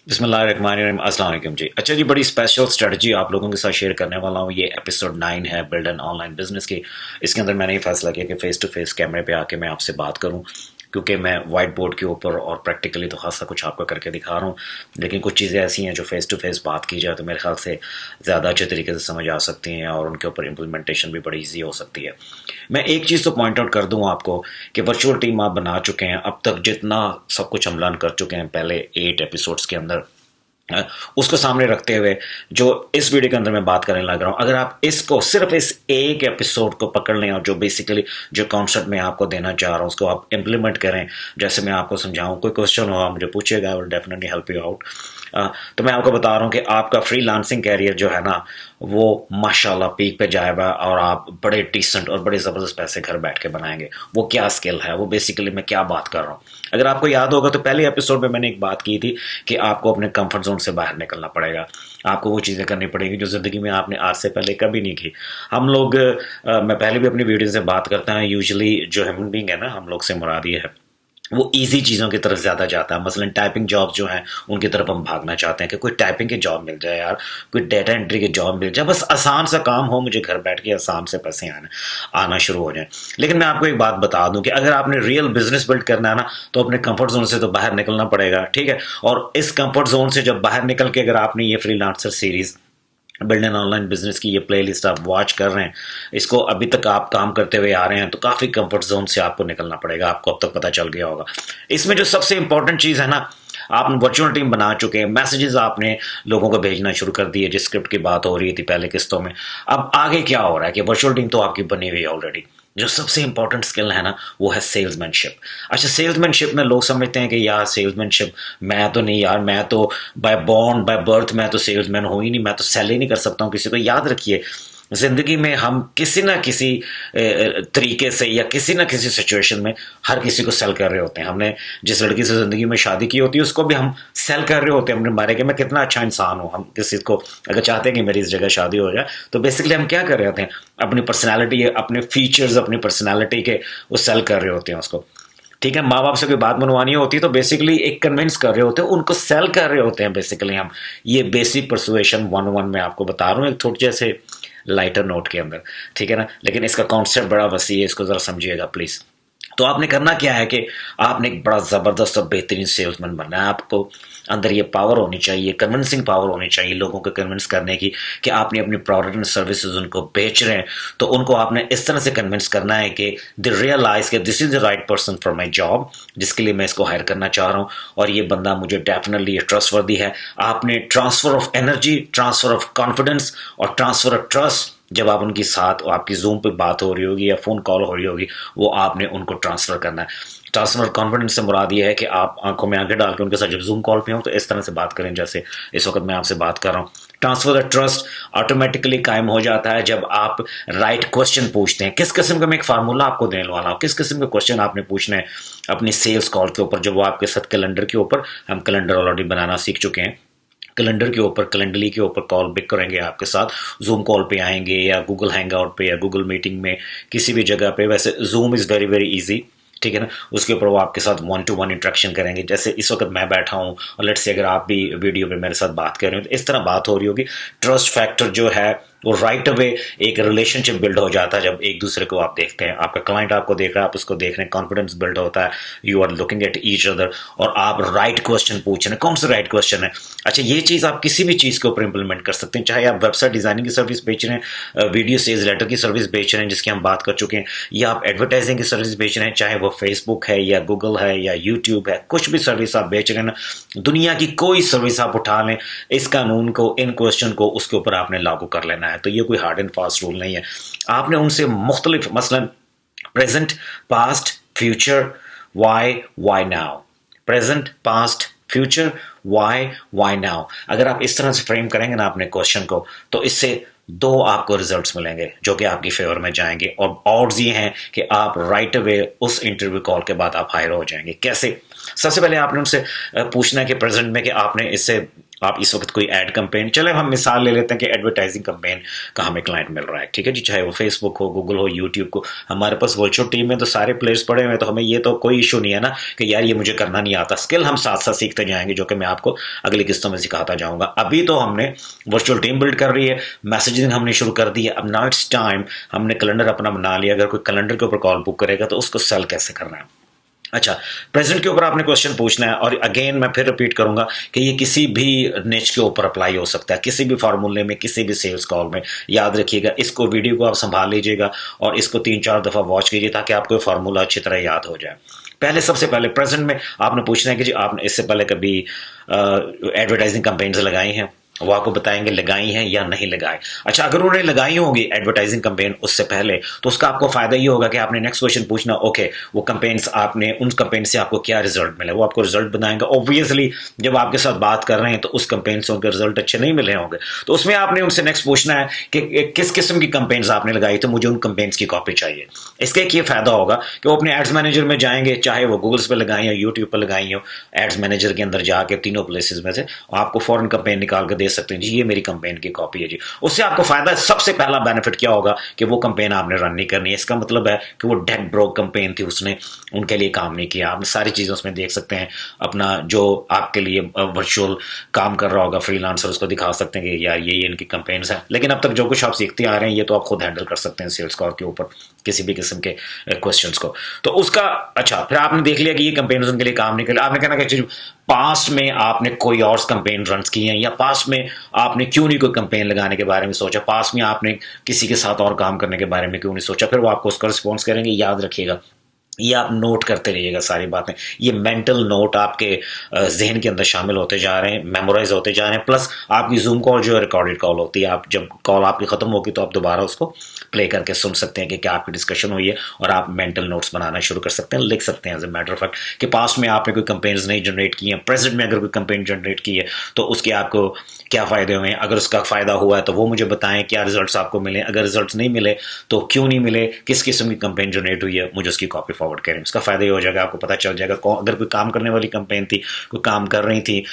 बिस्मिल्लाहिर्रहमानिर्रहीम। अस्सलाम वालेकुम जी। अच्छा जी, बड़ी स्पेशल स्ट्रेटजी आप लोगों के साथ शेयर करने वाला हूँ। ये एपिसोड 9 है बिल्ड एन ऑनलाइन बिजनेस की। इसके अंदर मैंने ये फैसला किया कि फेस टू फेस कैमरे पे आके मैं आपसे बात करूँ, क्योंकि मैं वाइट बोर्ड के ऊपर और प्रैक्टिकली तो खासा कुछ आपको करके दिखा रहा हूँ, लेकिन कुछ चीज़ें ऐसी हैं जो फेस टू फेस बात की जाए तो मेरे ख्याल से ज़्यादा अच्छे तरीके से समझ आ सकती हैं और उनके ऊपर इम्प्लीमेंटेशन भी बड़ी ईजी हो सकती है। मैं एक चीज़ तो पॉइंट आउट कर दूँ आपको कि वर्चुअल टीम आप बना चुके हैं, अब तक जितना सब कुछ हम लर्न कर चुके हैं पहले 8 एपिसोड्स के अंदर, उसको सामने रखते हुए जो इस वीडियो के अंदर मैं बात करने लग रहा हूं, अगर आप इसको सिर्फ इस एक एपिसोड को पकड़ लें और जो बेसिकली जो कॉन्सेप्ट मैं आपको देना चाह रहा हूं उसको आप इम्प्लीमेंट करें जैसे मैं आपको समझाऊं। कोई क्वेश्चन हो आप मुझे पूछिएगा, I will definitely help you out. तो मैं आपको बता रहा हूं कि आपका फ्रीलांसिंग कैरियर जो है ना, वो माशाल्लाह पीक पे जाएगा और आप बड़े डिसेंट और बड़े ज़बरदस्त पैसे घर बैठ के बनाएंगे। वो क्या स्किल है, वो बेसिकली मैं क्या बात कर रहा हूँ। अगर आपको याद होगा तो पहले एपिसोड में मैंने एक बात की थी कि आपको अपने कंफर्ट जोन से बाहर निकलना पड़ेगा। आपको वो चीज़ें करनी पड़ेंगी जो ज़िंदगी में आपने आज से पहले कभी नहीं की। हम लोग मैं पहले भी अपनी वीडियो से बात करता हूँ, यूजुअली जो ह्यूमन बीइंग है ना, हम लोग से मुराद ये है वो इजी चीज़ों की तरफ ज़्यादा जाता है। मसलन टाइपिंग जॉब जो है उनकी तरफ हम भागना चाहते हैं कि कोई टाइपिंग की जॉब मिल जाए यार, कोई डेटा एंट्री की जॉब मिल जाए, बस आसान सा काम हो, मुझे घर बैठ के आसान से पैसे आना शुरू हो जाए। लेकिन मैं आपको एक बात बता दूं कि अगर आपने रियल बिजनेस बिल्ड करना है ना, तो अपने कंफर्ट जोन से तो बाहर निकलना पड़ेगा, ठीक है। और इस कंफर्ट जोन से जब बाहर निकल के अगर आपने ये freelancer series build an online business की ये प्लेलिस्ट आप वॉच कर रहे हैं, इसको अभी तक आप काम करते हुए आ रहे हैं, तो काफ़ी कंफर्ट जोन से आपको निकलना पड़ेगा। आपको अब तक पता चल गया होगा। इसमें जो सबसे इंपॉर्टेंट चीज़ है ना, आप वर्चुअल टीम बना चुके हैं, मैसेजेस आपने लोगों को भेजना शुरू कर दिए, जिस स्क्रिप्ट की बात हो रही थी पहले किस्तों में। अब आगे क्या हो रहा है कि वर्चुअल टीम तो आपकी बनी हुई है ऑलरेडी। जो सबसे इंपॉर्टेंट स्किल है ना, वो है सेल्समैनशिप। अच्छा, सेल्समैनशिप में लोग समझते हैं कि यार सेल्समैनशिप, मैं तो नहीं यार, मैं तो बाय बॉर्न बाय बर्थ मैं तो सेल्समैन हो ही नहीं, मैं तो सेल ही नहीं कर सकता हूँ किसी को। याद रखिए, जिंदगी में हम किसी ना किसी तरीके से या किसी ना किसी सिचुएशन में हर किसी को सेल कर रहे होते हैं। हमने जिस लड़की से जिंदगी में शादी की होती है उसको भी हम सेल कर रहे होते हैं अपने बारे के, मैं कितना अच्छा इंसान हूँ। हम किसी को अगर चाहते हैं कि मेरी इस जगह शादी हो जाए, तो बेसिकली हम क्या कर रहे होते हैं, अपनी पर्सनैलिटी, अपने फीचर्स, अपनी पर्सनैलिटी के वो सेल कर रहे होते हैं उसको, ठीक है। माँ बाप से कोई बात मनवानी होती है तो बेसिकली एक कन्विंस कर रहे होते हैं, उनको सेल कर रहे होते हैं बेसिकली हम। ये बेसिक परसुएशन 101 में आपको बता रहा हूँ, एक थोड़े जैसे लाइटर नोट के अंदर, ठीक है ना। लेकिन इसका कॉन्सेप्ट बड़ा वसी है, इसको जरा समझिएगा प्लीज। तो आपने करना क्या है कि आपने एक बड़ा जबरदस्त और बेहतरीन सेल्समैन बनना है। आपको अंदर ये पावर होनी चाहिए, कन्विंसिंग पावर होनी चाहिए लोगों को कन्विंस करने की कि आपने अपनी प्रोडक्ट एंड सर्विसेज उनको बेच रहे हैं, तो उनको आपने इस तरह से कन्विंस करना है कि दे रियलाइज कि this is the right person for my job, जिसके लिए मैं इसको हायर करना चाह रहा हूँ, और ये बंदा मुझे डेफिनेटली ट्रस्टवर्दी है। आपने transfer of energy, transfer of confidence और ट्रांसफर ऑफ ट्रस्ट, जब आप उनकी साथ आपकी जूम पे बात हो रही होगी या फोन कॉल हो रही होगी, वो आपने उनको ट्रांसफर करना है। ट्रांसफर कॉन्फिडेंस से मुराद ये है कि आप आंखों में आंखें डाल के उनके साथ जब जूम कॉल पे हो तो इस तरह से बात करें जैसे इस वक्त मैं आपसे बात कर रहा हूँ। ट्रांसफर द ट्रस्ट ऑटोमेटिकली कायम हो जाता है जब आप राइट क्वेश्चन पूछते हैं। किस किस्म का मैं एक फार्मूला आपको देने वाला हूँ, किस किस्म के क्वेश्चन आपने पूछने हैं अपनी सेल्स कॉल के ऊपर, जब वो आपके साथ कैलेंडर के ऊपर, हम कैलेंडर ऑलरेडी बनाना सीख चुके हैं, कैलेंडर के ऊपर, कैलेंडरली के ऊपर कॉल पिक करेंगे आपके साथ, जूम कॉल पे आएंगे या गूगल हैंग आउट पे या गूगल मीटिंग में, किसी भी जगह पे। वैसे zoom is very very easy, ठीक है ना। उसके ऊपर वो आपके साथ 1 to 1 इंट्रैक्शन करेंगे, जैसे इस वक्त मैं बैठा हूँ और लेट्स से अगर आप भी वीडियो पे मेरे साथ बात कर रहे हो तो इस तरह बात हो रही होगी। ट्रस्ट फैक्टर जो है वो राइट अवे एक रिलेशनशिप बिल्ड हो जाता है जब एक दूसरे को आप देखते हैं, आपका क्लाइंट आपको देख रहा है, आप उसको देख रहे हैं, कॉन्फिडेंस बिल्ड होता है, you are looking at each other, और आप राइट क्वेश्चन पूछ रहे हैं। कौन सा राइट क्वेश्चन है? अच्छा, ये चीज़ आप किसी भी चीज़ के ऊपर इंप्लीमेंट कर सकते हैं, चाहे आप वेबसाइट डिजाइनिंग की सर्विस बेच रहे हैं, वीडियो सेल्स लेटर की सर्विस बेच रहे हैं जिसकी हम बात कर चुके हैं, या आप एडवर्टाइजिंग की सर्विस बेच रहे हैं, चाहे वो फेसबुक है या गूगल है या यूट्यूब है, कुछ भी सर्विस आप बेच रहे हैं ना, दुनिया की कोई सर्विस आप उठा लें, इस कानून को, इन क्वेश्चन को उसके ऊपर आपने लागू कर लेना है। तो ये कोई हार्ड एंड फास्ट रूल नहीं है। आपने उनसे मुख्तलिफ, मसलन present, past, future, why now, present, past, future, why now, अगर आप इस तरह से फ्रेम करेंगे ना अपने क्वेश्चन को, तो इससे दो आपको रिजल्ट्स मिलेंगे जो कि आपकी फेवर में जाएंगे, और ऑड्स ये हैं कि आप राइट अवे उस इंटरव्यू कॉल के बाद आप हायर हो जाएंगे। कैसे? सबसे पहले आपने उनसे पूछना है कि प्रेजेंट में कि आपने इससे आप इस वक्त कोई एड कंपेन, चले हम मिसाल ले लेते हैं कि एडवर्टाइजिंग कंपेन का हमें क्लाइंट मिल रहा है, ठीक है जी, चाहे वो फेसबुक हो, गूगल हो, यूट्यूब को, हमारे पास वर्चुअल टीम में तो सारे प्लेयर्स पड़े हुए हैं, तो हमें ये तो कोई इशू नहीं है ना कि यार ये मुझे करना नहीं आता। स्किल हम साथ साथ सीखते जाएंगे, जो कि मैं आपको अगली किस्तों में सिखाता जाऊंगा। अभी तो हमने वर्चुअल टीम बिल्ड कर रही है, मैसेजिंग हमने शुरू कर दी है, अब नाउ इट्स टाइम, हमने कैलेंडर अपना बना लिया, अगर कोई कैलेंडर के ऊपर कॉल बुक करेगा तो उसको सेल कैसे करना है। अच्छा, प्रेजेंट के ऊपर आपने क्वेश्चन पूछना है, और अगेन मैं फिर रिपीट करूंगा कि ये किसी भी निच के ऊपर अप्लाई हो सकता है, किसी भी फार्मूले में, किसी भी सेल्स कॉल में। याद रखिएगा, इसको वीडियो को आप संभाल लीजिएगा और इसको 3-4 दफा वॉच कीजिए ताकि आपको फार्मूला अच्छी तरह याद हो जाए। पहले सबसे पहले प्रेजेंट में आपने पूछना है कि जी आपने इससे पहले कभी एडवर्टाइजिंग कैंपेन्स लगाई हैं, वो आपको बताएंगे लगाई हैं या नहीं लगाई। अच्छा, अगर उन्होंने लगाई होगी एडवर्टाइजिंग कैंपेन उससे पहले, तो उसका आपको फायदा ये होगा कि आपने नेक्स्ट क्वेश्चन पूछना, ओके वो कैंपेन्स आपने, उन कैंपेन से आपको क्या रिजल्ट मिले, वो आपको रिजल्ट बताएंगे। ऑब्वियसली जब आपके साथ बात कर रहे हैं तो उस कैंपेन से उनके रिजल्ट अच्छे नहीं मिले होंगे, तो उसमें आपने उनसे नेक्स्ट पूछना है कि किस किस्म की कैंपेन्स आपने लगाई, तो मुझे उन कैंपेन्स की कॉपी चाहिए। इसका एक ये फायदा होगा कि वो अपने एड्स मैनेजर में जाएंगे, चाहे वो गूगल्स पे लगाई हो, यूट्यूब पर लगाई हो, एड्स मैनेजर के अंदर जाके तीनों प्लेसेस में से आपको फॉरन कैंपेन निकाल के दे सकते हैं, जी ये मेरी कैंपेन की कॉपी है जी। उससे आपको फायदा, सबसे पहला बेनिफिट क्या होगा कि वो कैंपेन आपने रन नहीं करनी है। इसका मतलब है कि वो डेड ब्रोक कैंपेन थी, उसने उनके लिए काम नहीं किया। आप सारी चीजें उसमें देख सकते हैं, अपना जो आपके लिए वर्चुअल काम कर रहा होगा फ्रीलांसर, उसको दिखा सकते हैं कि यार ये इनकी कैंपेन्स हैं। लेकिन अब तक जो कुछ आप सीखते आ रहे हैं ये तो आप खुद हैंडल कर सकते हैं सेल्स कॉल के ऊपर किसी भी किस्म के क्वेश्चंस को। तो उसका अच्छा, फिर आपने देख लिया कि ये कैंपेन्स उनके लिए काम नहीं कर, आपने कहना कि पास्ट में आपने कोई और कैंपेन रन की है, या पास्ट में आपने क्यों नहीं कोई कैंपेन लगाने के बारे में सोचा, पास्ट में आपने किसी के साथ और काम करने के बारे में क्यों नहीं सोचा। फिर वो आपको उसका रिस्पॉन्स करेंगे। याद रखिएगा, ये आप नोट करते रहिएगा सारी बातें, ये मेंटल नोट आपके जहन के अंदर शामिल होते जा रहे हैं, मेमोराइज होते जा रहे हैं। प्लस आपकी जूम कॉल जो है रिकॉर्डेड कॉल होती है, आप जब कॉल आपकी खत्म होगी तो आप दोबारा उसको प्ले करके सुन सकते हैं कि क्या आपकी डिस्कशन हुई है, और आप मेंटल नोट्स बनाना शुरू कर सकते हैं, लिख सकते हैं as a matter of fact कि पास्ट में आपने कोई कंपेन्स नहीं जनरेट की हैं, प्रेजेंट में अगर कोई कंपेन जनरेट की है तो उसके आपको क्या फायदे हुए हैं, अगर उसका फायदा हुआ है तो वो मुझे बताएं, क्या रिजल्ट्स आपको मिले, अगर रिजल्ट्स नहीं मिले तो क्यों नहीं मिले, किस किस्म की कंपेन जनरेट हुई है, मुझे उसकी कॉपी फॉरवर्ड करें। उसका फायदा हो जाएगा, आपको पता चल जाएगा अगर कोई काम करने वाली कंपेन थी, कोई काम कर रही थी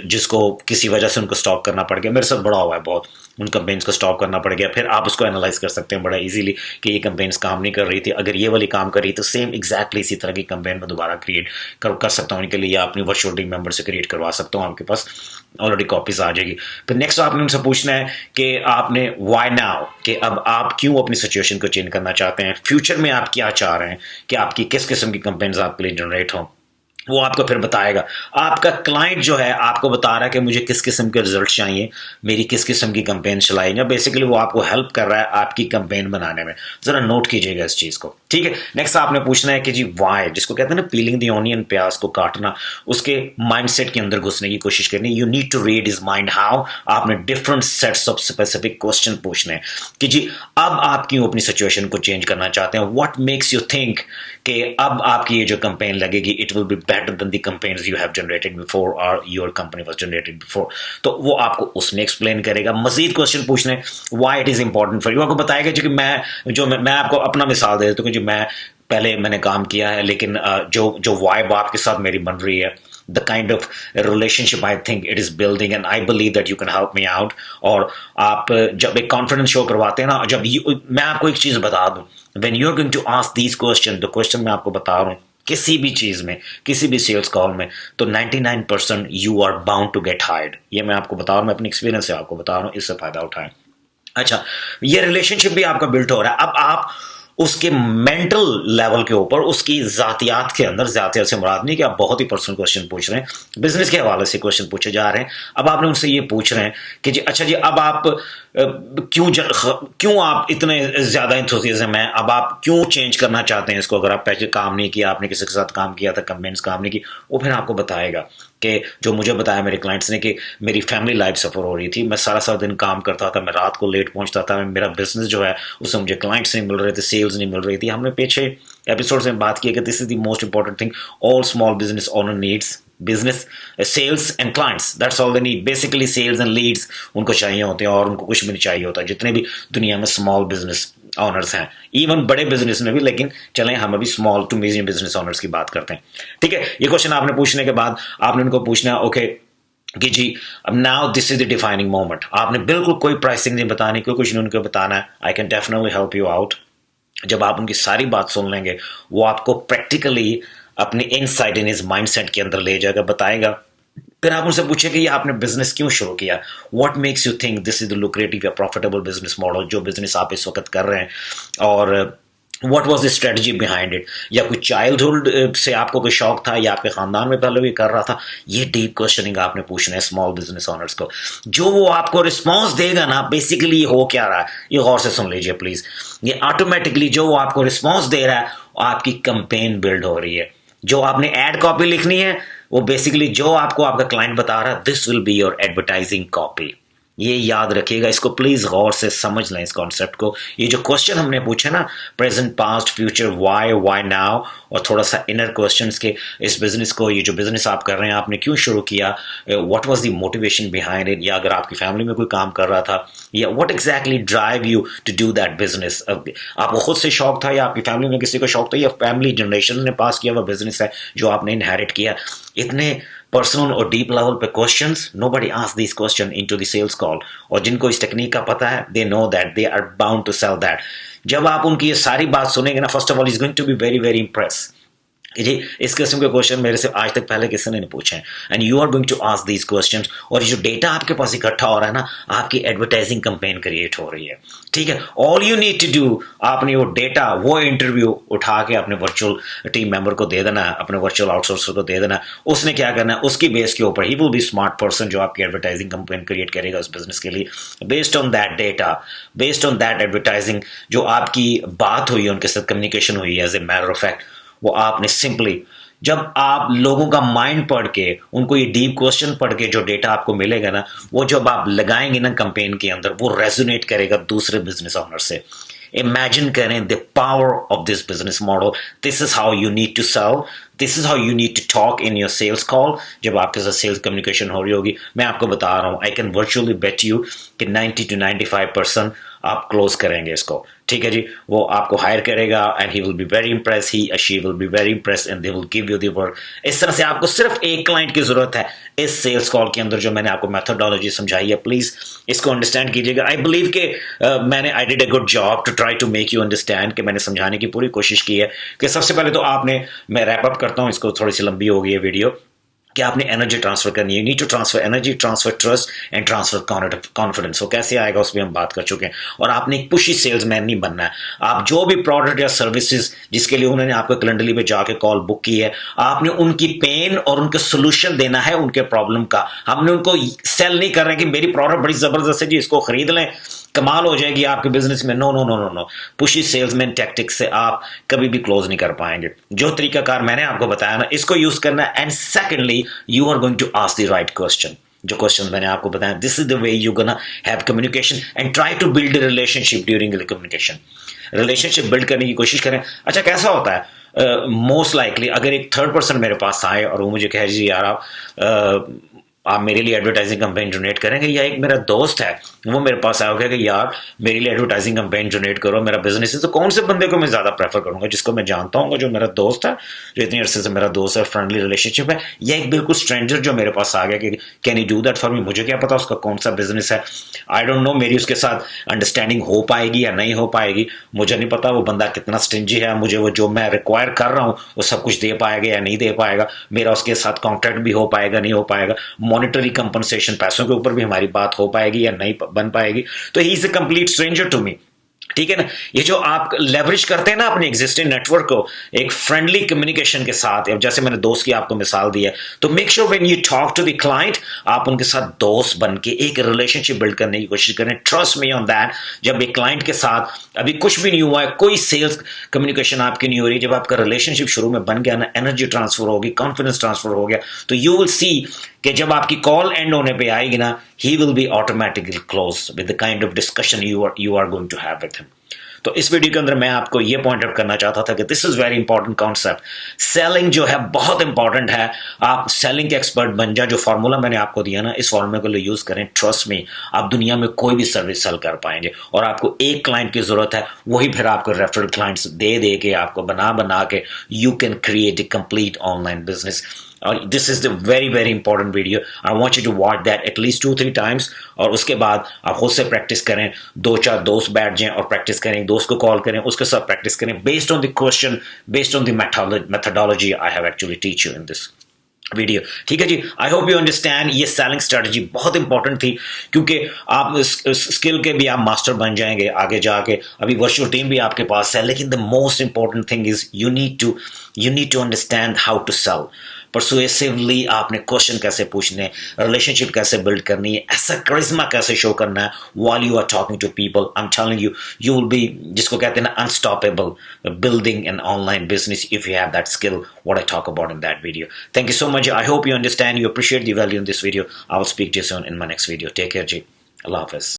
जिसको किसी वजह से उनको स्टॉप करना पड़ गया, मेरे साथ बड़ा हुआ है बहुत, उन कंपेन्स को स्टॉप करना पड़ गया, फिर आप उसको एनालाइज कर सकते हैं बड़ा इजीली कि ये कंपेन्स काम नहीं कर रही थी, अगर ये वाली काम कर रही तो सेम एग्जैक्टली इसी तरह की कंपेन में दोबारा क्रिएट कर सकता हूँ इनके लिए, अपनी वर्चुअल टीम मेंबर से क्रिएट करवा सकता हूँ, आपके पास ऑलरेडी कॉपीज आ जाएगी। फिर नेक्स्ट आपने उनसे पूछना है कि आपने व्हाई नाउ, कि अब आप क्यों अपनी सिचुएशन को चेंज करना चाहते हैं, फ्यूचर में आप क्या चाह रहे हैं कि आपकी किस किस्म की कंपेन्स आपके लिए जनरेट हों, वो आपको फिर बताएगा। आपका क्लाइंट जो है आपको बता रहा है कि मुझे किस किस्म के रिजल्ट चाहिए, मेरी किस किस्म की कंपेन चलाई, बेसिकली वो आपको हेल्प कर रहा है आपकी कंपेन बनाने में। जरा नोट कीजिएगा इस चीज को, ठीक है। नेक्स्ट आपने पूछना है कि जी वाई, जिसको कहते हैं ना पीलिंग द ऑनियन, प्याज को काटना, उसके माइंडसेट के अंदर घुसने की कोशिश करनी। You need to read his mind how, आपने different sets of specific question पूछने हैं कि जी अब आप क्यों अपनी सिचुएशन को चेंज करना चाहते हैं, व्हाट मेक्स यू थिंक कि अब आपकी ये जो कंपेन लगेगी it will be better than the campaigns you have generated before or your company was generated before। तो वो आपको उसमें एक्सप्लेन करेगा। मजीद क्वेश्चन पूछने, why it is important for you, आपको बताएगा कि मैं आपको अपना मिसाल दे देता हूँ कि मैंने काम किया है, लेकिन जो वाइब आपके साथ मेरी बन रही है, the kind of relationship I think it is building and I believe that you can help me out। और आप जब एक कॉन्फिडेंस शो करवाते हैं ना, मैं आपको एक चीज बता दूं, when you are going to ask these questions, the question मैं आपको बता रहा हूँ किसी भी चीज में, किसी भी सेल्स कॉल में, तो 99% you are bound to get hired. ये मैं आपको बता रहा हूँ, मैं अपने एक्सपीरियंस से आपको बता रहा हूँ, इससे फायदा उठाएं। अच्छा, ये रिलेशनशिप भी आपका बिल्ड हो रहा है। अब आप उसके मेंटल लेवल के ऊपर, उसकी जातियात के अंदर, जातियात से मुराद नहीं कि आप बहुत ही पर्सनल क्वेश्चन पूछ रहे हैं, बिजनेस के हवाले से क्वेश्चन पूछे जा रहे हैं। अब आपने उनसे ये पूछ रहे हैं कि जी अच्छा जी, अब आप क्यों आप इतने ज्यादा एंथुसियाज्म है, अब आप क्यों चेंज करना चाहते हैं इसको, अगर आप पहले काम नहीं किया, आपने किसी के साथ काम किया था, कमेंट्स काम नहीं की, वो फिर आपको बताएगा कि जो मुझे बताया मेरे क्लाइंट्स ने कि मेरी फैमिली लाइफ सफ़र हो रही थी, मैं सारा दिन काम करता था, मैं रात को लेट पहुंचता था, मेरा बिजनेस जो है उससे मुझे क्लाइंट्स नहीं मिल रहे थे, सेल्स नहीं मिल रही थी। हमने पीछे एपिसोड्स में बात की कि this is the most important thing all small business owner needs, business sales and clients, that's all they need. Basically sales and leads उनको चाहिए होते हैं और उनको कुछ भी नहीं चाहिए होता, जितने भी दुनिया में स्मॉल बिजनेस ऑनर्स हैं, इवन बड़े बिजनेस में भी। लेकिन चलें हम अभी small to medium business owners की बात करते हैं, ठीक है। ये क्वेश्चन आपने पूछने के बाद आपने उनको पूछना है, ओके कि जी अब now this is the defining moment, आपने बिल्कुल कोई प्राइसिंग नहीं बतानी, कोई कुछ नहीं उनको बताना है, I can definitely help you out. जब आप उनकी सारी बात सुन लेंगे, वो आपको प्रैक्टिकली अपने इनसाइड इन इज माइंडसेट के अंदर ले जाएगा, बताएगा। फिर आप उनसे पूछे कि ये आपने बिजनेस क्यों शुरू किया, what makes you think this is the lucrative या प्रॉफिटेबल बिजनेस मॉडल, जो बिजनेस आप इस वक्त कर रहे हैं, और what was the strategy behind it, या कोई चाइल्डहुड से आपको कोई शौक था, या आपके खानदान में पहले भी कर रहा था। ये डीप क्वेश्चनिंग आपने पूछना है स्मॉल बिजनेस ओनर्स को। जो वो आपको रिस्पॉन्स देगा ना, बेसिकली ये हो क्या रहा है, ये गौर से सुन लीजिए प्लीज। ये ऑटोमेटिकली जो वो आपको रिस्पॉन्स दे रहा है, आपकी कंपेन बिल्ड हो रही है। जो आपने एड कॉपी लिखनी है, वो बेसिकली जो आपको आपका क्लाइंट बता रहा है, this will be your advertising copy. ये याद रखिएगा, इसको प्लीज गौर से समझ लें इस कॉन्सेप्ट को। ये जो क्वेश्चन हमने पूछे ना, present, past, future, why now, और थोड़ा सा इनर क्वेश्चंस के, इस बिजनेस को, ये जो बिजनेस आप कर रहे हैं, आपने क्यों शुरू किया, what was the motivation behind it, या अगर आपकी फैमिली में कोई काम कर रहा था, या what exactly drive you to do that business. आपको खुद से शौक था, या आपकी फैमिली में किसी को शौक था, या फैमिली जनरेशन ने पास किया हुआ बिजनेस है जो आपने इनहेरिट किया। इतने पर्सनल और डीप लेवल पे questions, nobody ask this question into the sales call. और जिनको इस टेक्निक का पता है, they know that they are bound to sell that. जब आप उनकी ये सारी बात सुनेंगे ना, first of all is going to be very very impress. जी, इस किस्म के क्वेश्चन मेरे से आज तक पहले किसी ने नहीं पूछे हैं, and you are going to ask these questions. और ये जो डेटा आपके पास इकट्ठा हो रहा है ना, आपकी एडवर्टाइजिंग कैंपेन क्रिएट हो रही है। ठीक है, all you need to do, आपने वो डेटा, वो इंटरव्यू उठा के अपने वर्चुअल टीम मेंबर को दे देना है, अपने वर्चुअल आउटसोर्सर को दे देना है। उसने क्या करना है, उसकी बेस के ऊपर ही विल बी स्मार्ट पर्सन जो आपकी एडवर्टाइजिंग कैंपेन क्रिएट करेगा उस बिजनेस के लिए, based on that data, based on that advertising. जो आपकी बात हुई है, उनके साथ कम्युनिकेशन हुई है, as a matter of fact, वो आपने सिंपली, जब आप लोगों का माइंड पढ़ के, उनको ये डीप क्वेश्चन पढ़ के जो डेटा आपको मिलेगा ना, वो जब आप लगाएंगे ना कैंपेन के अंदर, वो रेजोनेट करेगा दूसरे बिजनेस ओनर से। इमेजिन करें the power of this business model. This is how you need to sell, this is how you need to talk in your sales call. जब आपके साथ सेल्स कम्युनिकेशन हो रही होगी, मैं आपको बता रहा हूं, I can virtually bet you कि 90 to 95% आप क्लोज करेंगे इसको। ठीक है जी, वो आपको हायर करेगा and he will be very Impress, he she will be very Impress and they will give you the work. इस तरह से आपको सिर्फ एक क्लाइंट की जरूरत है इस सेल्स कॉल के अंदर। जो मैंने आपको मेथोडोलॉजी समझाई है, प्लीज इसको अंडरस्टैंड कीजिएगा। आई बिलीव कि मैंने I did a good job to try to make you understand, कि मैंने समझाने की पूरी कोशिश की है कि सबसे पहले तो आपने, मैं रैप अप करता हूं इसको, थोड़ी सी लंबी हो गई है वीडियो, कि आपने एनर्जी ट्रांसफर करनी है। Need to transfer energy, transfer trust and transfer confidence. वो कैसे आएगा उस पर हम बात कर चुके हैं। और आपने एक पुशी सेल्समैन नहीं बनना है। आप जो भी प्रोडक्ट या सर्विसेज जिसके लिए उन्होंने आपको कैलेंडरली पे जाके कॉल बुक की है, आपने उनकी पेन और उनके सोल्यूशन देना है उनके प्रॉब्लम का। हमने उनको सेल नहीं कर रहे कि मेरी प्रोडक्ट बड़ी जबरदस्त है जी, इसको खरीद लें, कमाल हो जाएगी आपके बिजनेस में। No no no no no, pushy salesman tactics से आप कभी भी क्लोज नहीं कर पाएंगे। जो तरीकाकार मैंने आपको बताया ना, इसको यूज करना है। And secondly, you are going to ask the right question. जो क्वेश्चन मैंने आपको बताया, this is the way you gonna have communication and try to build a relationship during the communication. Relationship build करने की कोशिश करें। अच्छा, कैसा होता है, मोस्ट लाइकली अगर एक थर्ड पर्सन मेरे पास आए और वो मुझे कहे जी यार आप मेरे लिए एडवर्टाइजिंग कैंपेन जनरेट करेंगे, या एक मेरा दोस्त है वो मेरे पास आया कि यार मेरे लिए एडवर्टाइजिंग कैंपेन जनरेट करो, मेरा बिजनेस है, तो कौन से बंदे को मैं ज्यादा प्रेफर करूंगा? जिसको मैं जानता हूँ, जो मेरा दोस्त है, जो इतनी अरसे से मेरा दोस्त है, फ्रेंडली रिलेशनशिप है, या एक बिल्कुल स्ट्रेंजर जो मेरे पास आ गया कि can you do that for me? मुझे क्या पता उसका कौन सा बिजनेस है, आई डोंट नो, मेरी उसके साथ अंडरस्टैंडिंग हो पाएगी या नहीं हो पाएगी, मुझे नहीं पता वो बंदा कितना स्टिंजी है, मुझे वो जो मैं रिक्वायर कर रहा हूँ वो सब कुछ दे पाएगा या नहीं दे पाएगा, मेरा उसके साथ कॉन्ट्रैक्ट भी हो पाएगा नहीं हो पाएगा, मॉनिटरी कंपनसेशन पैसों के ऊपर भी हमारी बात हो पाएगी या नहीं बन पाएगी। तो he is a complete stranger to me. ठीक है ना? ये जो आप लेवरेज करते हैं ना अपने एग्जिस्टिंग नेटवर्क को एक फ्रेंडली कम्युनिकेशन के साथ, जैसे मैंने दोस्त की आपको मिसाल दी है, तो make sure when you talk to the client, आप उनके साथ दोस्त बन के एक रिलेशनशिप बिल्ड करने की कोशिश करें। Trust me on that. जब एक क्लाइंट के साथ अभी कुछ भी नहीं हुआ है, कोई सेल्स कम्युनिकेशन आपकी नहीं हो रही, जब आपका रिलेशनशिप शुरू में बन गया ना, एनर्जी ट्रांसफर होगी, कॉन्फिडेंस ट्रांसफर हो गया, तो यू विल सी कि जब आपकी कॉल एंड होने पे आएगी ना, he will be automatically close with the kind of discussion you are going to have with him. तो इस वीडियो के अंदर मैं आपको ये पॉइंट आउट करना चाहता था कि this is very important concept. Selling जो है बहुत इंपॉर्टेंट है। आप सेलिंग के एक्सपर्ट बन जाए। जो फॉर्मूला मैंने आपको दिया ना, इस फॉर्मूले को यूज करें। ट्रस्ट मी, आप दुनिया में कोई भी सर्विस सेल कर पाएंगे। और आपको एक क्लाइंट की जरूरत है, वही फिर आपको रेफरल क्लाइंट्स दे दे के, आपको बना बना के, you can create a complete online business. This is the very very important video, I want you to watch that at least 2-3 times, और उसके बाद आप खुद से प्रैक्टिस करें, 2-4 दोस्त बैठ जाएं और प्रैक्टिस करें, दोस्त को कॉल करें, उसके साथ प्रैक्टिस करें, based on the question, based on the methodology I have actually teach you in this video. ठीक है जी, आई होप यू अंडरस्टैंड। ये सेलिंग स्ट्रेटजी बहुत इंपॉर्टेंट थी, क्योंकि आप इस स्किल के भी आप मास्टर बन जाएंगे आगे जाके। अभी वर्चुअल टीम भी आपके पास है, लेकिन the most important thing is you need to understand how to sell persuasively. आपने क्वेश्चन कैसे पूछने, रिलेशनशिप कैसे बिल्ड करनी है, ऐसा करिश्मा कैसे शो करना है while you are talking to people. I'm telling you, you will be, जिसको कहते हैं ना, unstoppable building an online business if you have that skill, what I talk about in that video. Thank you so much. I hope you understand, you appreciate the value in this video. I will speak to you soon in my next video. Take care, Ji. Allah Hafiz.